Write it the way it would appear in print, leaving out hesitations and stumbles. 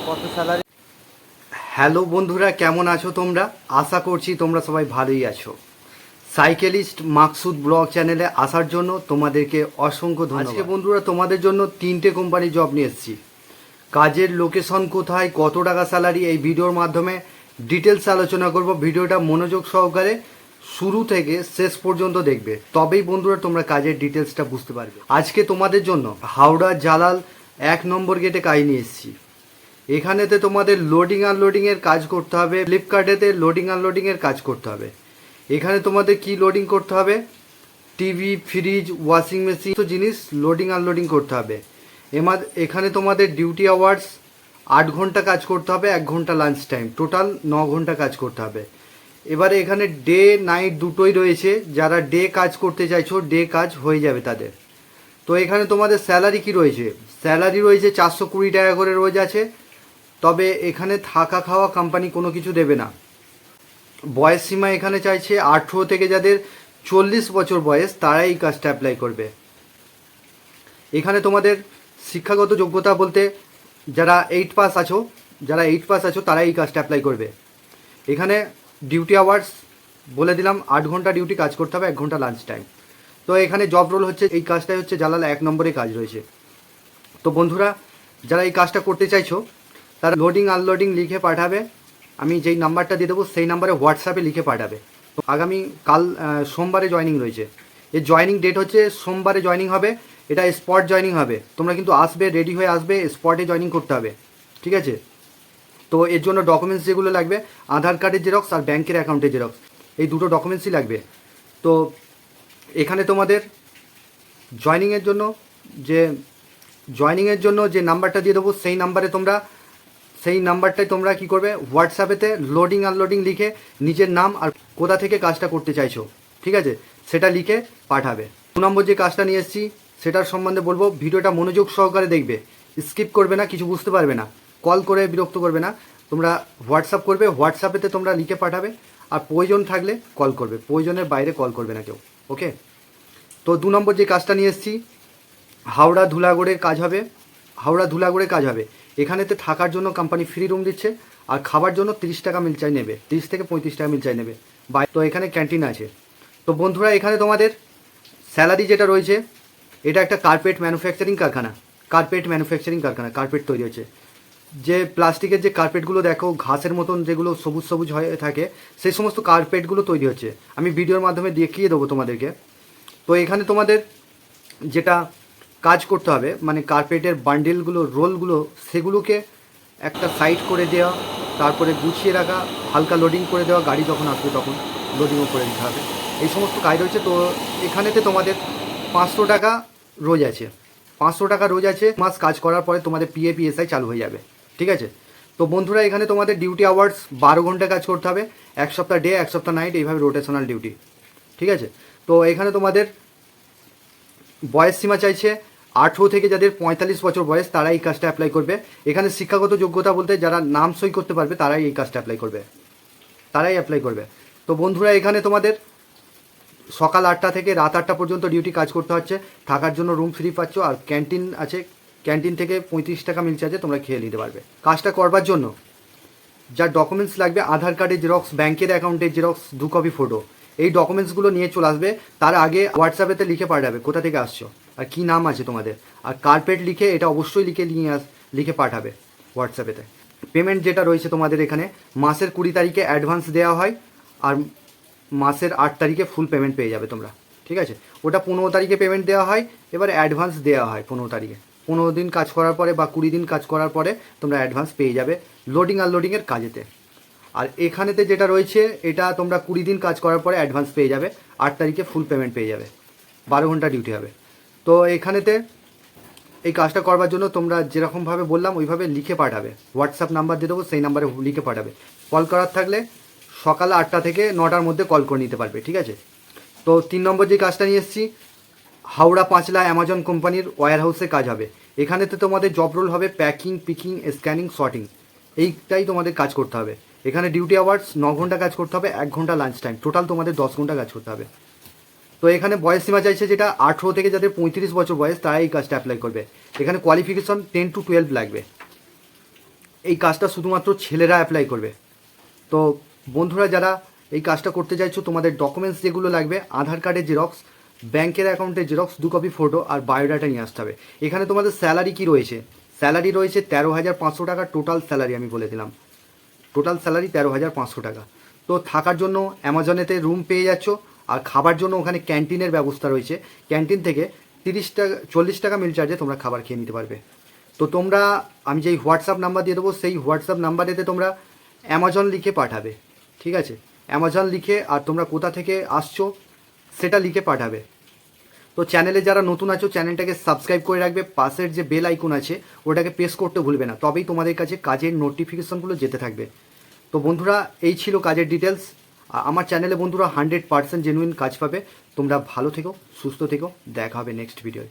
কত salary. Hello বন্ধুরা, কেমন আছো তোমরা? আশা করছি তোমরা সবাই ভালোই আছো। সাইকেলিস্ট মাকসুদ ব্লগ চ্যানেলে আসার জন্য তোমাদেরকে অসংখ্য ধন্যবাদ। আজকে বন্ধুরা তোমাদের জন্য 3টে কোম্পানি জব নিয়ে এসেছি। কাজের লোকেশন কোথায়, কত টাকা স্যালারি, এই ভিডিওর মাধ্যমে ডিটেলস আলোচনা করব। ভিডিওটা মনোযোগ সহকারে শুরু থেকে শেষ পর্যন্ত দেখবে, তবেই বন্ধুরা তোমরা কাজের ডিটেলসটা বুঝতে পারবে। আজকে তোমাদের জন্য হাওড়া জালাল 1 নম্বর গেটে কাজ নিয়ে এসেছি। এখানেতে তোমাদের লোডিং আনলোডিংয়ের কাজ করতে হবে। ফ্লিপকার্টেতে লোডিং আনলোডিংয়ের কাজ করতে হবে। এখানে তোমাদের কি লোডিং করতে হবে? টিভি, ফ্রিজ, ওয়াশিং মেশিন, তো জিনিস লোডিং আনলোডিং করতে হবে। এখানে তোমাদের ডিউটি আওয়ার্স 8 ঘন্টা কাজ করতে হবে, 1 ঘন্টা লাঞ্চ টাইম, টোটাল 9 ঘন্টা কাজ করতে হবে। এবারে এখানে ডে নাইট দুটোই রয়েছে। যারা ডে কাজ করতে চাইছো ডে কাজ হয়ে যাবে তাদের। তো এখানে তোমাদের স্যালারি কি রয়েছে? স্যালারি রয়েছে 420 টাকা করে রোজ আছে। তবে এখানে থাকা খাওয়া কোম্পানি কোনো কিছু দেবে না। বয়স সীমা এখানে চাইছে 18 থেকে যাদের 40 বছর বয়স তারাই এই কাজটা অ্যাপ্লাই করবে। এখানে তোমাদের শিক্ষাগত যোগ্যতা বলতে যারা 8 পাস আছো তারা এই কাজটা অ্যাপ্লাই করবে। এখানে ডিউটি আওয়ার্স বলে দিলাম, 8 ঘন্টা ডিউটি কাজ করতে হবে, 1 ঘন্টা লাঞ্চ টাইম। তো এখানে জব রোল হচ্ছে, এই কাজটাই হচ্ছে জালাল 1 নম্বরে কাজ রয়েছে। তো বন্ধুরা যারা এই কাজটা করতে চাইছো তারা লোডিং আনলোডিং লিখে পাঠাবে। আমি যেই নাম্বারটা দিয়ে দেবো সেই নাম্বারে হোয়াটসঅ্যাপে লিখে পাঠাবে। তো আগামী সোমবারে জয়েনিং রয়েছে। এর জয়েনিং ডেট হচ্ছে সোমবারে জয়েনিং হবে। এটা স্পট জয়েনিং হবে। তোমরা কিন্তু আসবে, রেডি হয়ে আসবে, স্পটে জয়েনিং করতে হবে, ঠিক আছে? তো এর জন্য ডকুমেন্টস যেগুলো লাগবে, আধার কার্ডের জেরক্স আর ব্যাংকের অ্যাকাউন্টের জেরক্স, এই দুটো ডকুমেন্টসই লাগবে। তো এখানে তোমাদের জয়েনিংয়ের জন্য যে নাম্বারটা দিয়ে দেবো সেই নাম্বারটাই তোমরা কি করবে, হোয়াটসঅ্যাপেতে লোডিং আনলোডিং লিখে নিজের নাম আর কোথা থেকে কাজটা করতে চাইছো, ঠিক আছে, সেটা লিখে পাঠাবে। 2 নম্বর যে কাজটা নিয়ে এসেছি সেটার সম্বন্ধে বলবো। ভিডিওটা মনোযোগ সহকারে দেখবে, স্কিপ করবে না, কিছু বুঝতে পারবে না, কল করে বিরক্ত করবে না। তোমরা হোয়াটসঅ্যাপ করবে, হোয়াটসঅ্যাপেতে তোমরা লিখে পাঠাবে। আর প্রয়োজন থাকলে কল করবে, প্রয়োজনের বাইরে কল করবে না কেউ, ওকে? তো 2 নম্বর যে কাজটা নিয়ে এসেছি হাওড়া ধুলাগড়ের কাজ হবে। এখানেতে থাকার জন্য কোম্পানি ফ্রি রুম দিচ্ছে, আর খাবার জন্য 30 টাকা মিল চাই নেবে, 30 থেকে 35 টাকা মিল চাই নেবে। তো এখানে ক্যান্টিন আছে। তো বন্ধুরা এখানে তোমাদের স্যালারি যেটা রয়েছে, এটা একটা কার্পেট ম্যানুফ্যাকচারিং কারখানা। কার্পেট তৈরি হচ্ছে। যে প্লাস্টিকের যে কার্পেটগুলো দেখো ঘাসের মতন যেগুলো সবুজ সবুজ হয়ে থাকে, সেই সমস্ত কার্পেটগুলো তৈরি হচ্ছে। আমি ভিডিওর মাধ্যমে দেখিয়ে দেবো তোমাদেরকে। তো এখানে তোমাদের যেটা কাজ করতে হবে, মানে কার্পেটের বান্ডেলগুলো, রোলগুলো, সেগুলোকে একটা সাইড করে দেওয়া, তারপরে গুছিয়ে রাখা, হালকা লোডিং করে দেওয়া, গাড়ি যখন আসবে তখন লোডিংও করে দিতে হবে। এই সমস্ত কাজ রয়েছে। তো এখানেতে তোমাদের 500 টাকা রোজ আছে। 500 টাকা রোজ আছে। মাস কাজ করার পরে তোমাদের PAPSI চালু হয়ে যাবে, ঠিক আছে? তো বন্ধুরা এখানে তোমাদের ডিউটি আওয়ার্স 12 ঘন্টা কাজ করতে হবে, 1 সপ্তাহ ডে 1 সপ্তাহ নাইট, এইভাবে রোটেশনাল ডিউটি, ঠিক আছে? তো এখানে তোমাদের বয়স সীমা চাইছে 18 থেকে যাদের 45 বছর বয়স তারা এই কাজটা অ্যাপ্লাই করবে। এখানে শিক্ষাগত যোগ্যতা বলতে যারা নাম সই করতে পারবে তারাই এই কাজটা অ্যাপ্লাই করবে। তো বন্ধুরা এখানে তোমাদের সকাল 8টা থেকে রাত 8টা পর্যন্ত ডিউটি কাজ করতে হচ্ছে। থাকার জন্য রুম ফ্রি পাচ্ছ, আর ক্যান্টিন আছে। ক্যান্টিন থেকে 35 টাকা মিল চার্জে তোমরা খেয়ে নিতে পারবে। কাজটা করবার জন্য যা ডকুমেন্টস লাগবে, আধার কার্ডের জেরক্স, ব্যাংকের অ্যাকাউন্টের জেরক্স, 2 কপি ফটো, এই ডকুমেন্টসগুলো নিয়ে চলে আসবে। তার আগে হোয়াটসঅ্যাপেতে লিখে পাঠাবে কোথা থেকে আসছো আর কী নাম আছে তোমাদের, আর কার্পেট লিখে, এটা অবশ্যই লিখে পাঠাবে হোয়াটসঅ্যাপেতে। পেমেন্ট যেটা রয়েছে তোমাদের এখানে মাসের 20 তারিখে অ্যাডভান্স দেওয়া হয়, আর মাসের 8 তারিখে ফুল পেমেন্ট পেয়ে যাবে তোমরা, ঠিক আছে? ওটা 15 তারিখে পেমেন্ট দেওয়া হয়, এবার অ্যাডভান্স দেওয়া হয় 15 তারিখে। 15 দিন কাজ করার পরে বা 20 দিন কাজ করার পরে তোমরা অ্যাডভান্স পেয়ে যাবে লোডিং আনলোডিংয়ের কাজেতে। আর এখানেতে যেটা রয়েছে এটা তোমরা 20 দিন কাজ করার পরে অ্যাডভান্স পেয়ে যাবে, 8 তারিখে ফুল পেমেন্ট পেয়ে যাবে। 12 ঘন্টা ডিউটি হবে। তো এখানেতে এই কাজটা করবার জন্য তোমরা যেরকমভাবে বললাম ওইভাবে লিখে পাঠাবে। হোয়াটসঅ্যাপ নাম্বার দিয়ে দেবো, সেই নাম্বারে লিখে পাঠাবে। কল করার থাকলে সকাল 8টা থেকে 9টার মধ্যে কল করে নিতে পারবে, ঠিক আছে? তো 3 নম্বর যে কাজটা নিয়ে এসেছি হাওড়া পাঁচলা অ্যামাজন কোম্পানির ওয়্যার হাউসে কাজ হবে। এখানেতে তোমাদের জব রোল হবে প্যাকিং, পিকিং, স্ক্যানিং, শর্টিং, এইটাই তোমাদের কাজ করতে হবে। এখানে ডিউটি আওয়ার্স 9 ঘন্টা কাজ করতে হবে, 1 ঘন্টা লাঞ্চ টাইম, টোটাল তোমাদের 10 ঘন্টা কাজ করতে হবে। তো এখানে বয়স সীমা চাইছে যেটা 18 থেকে যাদের 35 বছর বয়স তারা এই কাজটা অ্যাপ্লাই করবে। এখানে কোয়ালিফিকেশন 10 to 12 লাগবে, এই কাজটা শুধুমাত্র ছেলেরা অ্যাপ্লাই করবে। তো বন্ধুরা যারা এই কাজটা করতে চাইছো, তোমাদের ডকুমেন্টস যেগুলো লাগবে, আধার কার্ডের জেরক্স, ব্যাংকের অ্যাকাউন্টের জেরক্স, 2 কপি ফটো আর বায়োডাটা নিয়ে আসতে হবে। এখানে তোমাদের স্যালারি কি রয়েছে? স্যালারি রয়েছে 13,500 টাকা টোটাল স্যালারি, আমি বলে দিলাম টোটাল স্যালারি 13,500 টাকা। তো থাকার জন্য অ্যামাজনেতে রুম পেয়ে যাচ্ছ, আর খাবার জন্য ওখানে ক্যান্টিনের ব্যবস্থা রয়েছে। ক্যান্টিন থেকে 30 টাকা 40 টাকা মিল চার্জে তোমরা খাবার খেয়ে নিতে পারবে। তো তোমরা, আমি যেই হোয়াটসঅ্যাপ নাম্বার দিয়ে দেবো সেই হোয়াটসঅ্যাপ নাম্বারেতে তোমরা অ্যামাজন লিখে পাঠাবে, ঠিক আছে? অ্যামাজন লিখে, আর তোমরা কোথা থেকে আসছো সেটা লিখে পাঠাবে। তো চ্যানেলে যারা নতুন আছো চ্যানেলটাকে সাবস্ক্রাইব করে রাখবে, পাশের যে বেল আইকন আছে ওটাকে প্রেস করতে ভুলবে না, তবেই তোমাদের কাছে কাজের নোটিফিকেশনগুলো যেতে থাকবে। তো বন্ধুরা এই ছিল কাজের ডিটেলস। আমার চ্যানেলে বন্ধুরা 100% জেনুইন কাজ পাবে। তোমরা ভালো থেকো, সুস্থ থেকো, দেখা হবে নেক্সট ভিডিওয়।